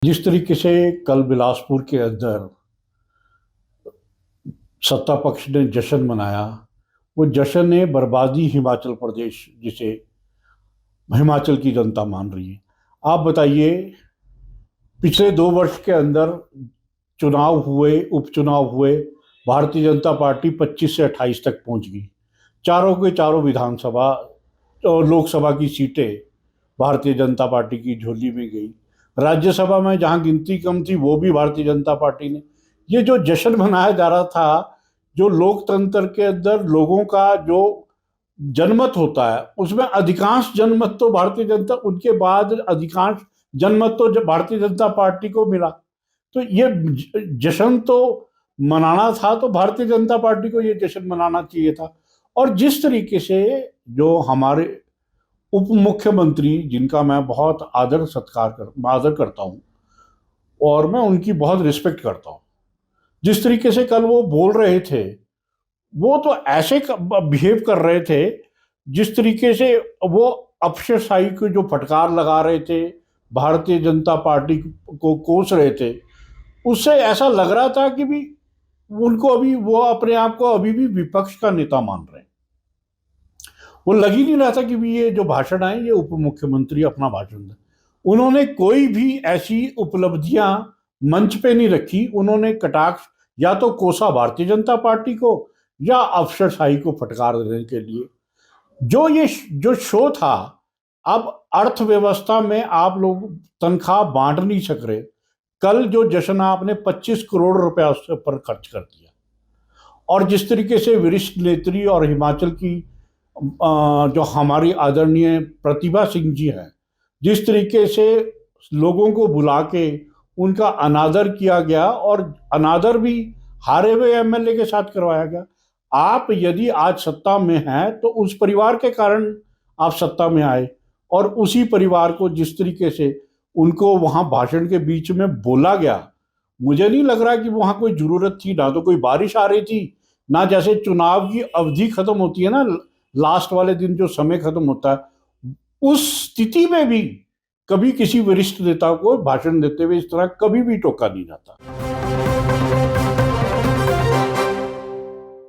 जिस तरीके से कल बिलासपुर के अंदर सत्ता पक्ष ने जश्न मनाया, वो जश्न है बर्बादी हिमाचल प्रदेश, जिसे हिमाचल की जनता मान रही है। आप बताइए, पिछले 2 वर्ष के अंदर चुनाव हुए, उपचुनाव हुए, भारतीय जनता पार्टी 25 से 28 तक पहुंच गई। चारों के चारों विधानसभा और लोकसभा की सीटें भारतीय जनता पार्टी की झोली में गई। राज्यसभा में जहां गिनती कम थी, वो भी भारतीय जनता पार्टी ने। ये जो जश्न मनाया जा रहा था, जो लोकतंत्र के अंदर लोगों का जो जनमत होता है, उसमें अधिकांश जनमत तो भारतीय जनता, उनके बाद अधिकांश जनमत तो भारतीय जनता पार्टी को मिला। तो ये जश्न तो मनाना था, तो भारतीय जनता पार्टी को ये जश्न मनाना चाहिए था। और जिस तरीके से जो हमारे उप मुख्यमंत्री, जिनका मैं बहुत आदर करता हूं और मैं उनकी बहुत रिस्पेक्ट करता हूं, जिस तरीके से कल वो बोल रहे थे, वो तो ऐसे बिहेव कर रहे थे जिस तरीके से वो अफसरशाही को जो फटकार लगा रहे थे, भारतीय जनता पार्टी को कोस रहे थे, उससे ऐसा लग रहा था कि भी उनको अभी वो अपने आप को अभी भी विपक्ष का नेता मान रहे हैं। वो लग ही नहीं रहा था कि भी ये जो भाषण है ये उप मुख्यमंत्री अपना भाषण है। उन्होंने कोई भी ऐसी उपलब्धियां मंच पे नहीं रखी। उन्होंने कटाक्ष या तो कोसा भारतीय जनता पार्टी को या अफसरशाही को फटकार देने के लिए। जो शो था, अब अर्थव्यवस्था में आप लोग तनख्वाह बांट नहीं सक रहे। कल जो जश्न आपने 25 करोड़ रुपया उसके ऊपर खर्च कर दिया। और जिस तरीके से वरिष्ठ नेत्री और हिमाचल की जो हमारी आदरणीय प्रतिभा सिंह जी हैं, जिस तरीके से लोगों को बुला के उनका अनादर किया गया, और अनादर भी हारे हुए एमएलए के साथ करवाया गया। आप यदि आज सत्ता में हैं तो उस परिवार के कारण आप सत्ता में आए, और उसी परिवार को जिस तरीके से उनको वहां भाषण के बीच में बोला गया, मुझे नहीं लग रहा कि वहां कोई जरूरत थी। ना तो कोई बारिश आ रही थी, ना जैसे चुनाव की अवधि खत्म होती है ना, लास्ट वाले दिन जो समय खत्म होता है, उस स्थिति में भी कभी किसी वरिष्ठ नेता को भाषण देते हुए इस तरह कभी भी टोका नहीं जाता।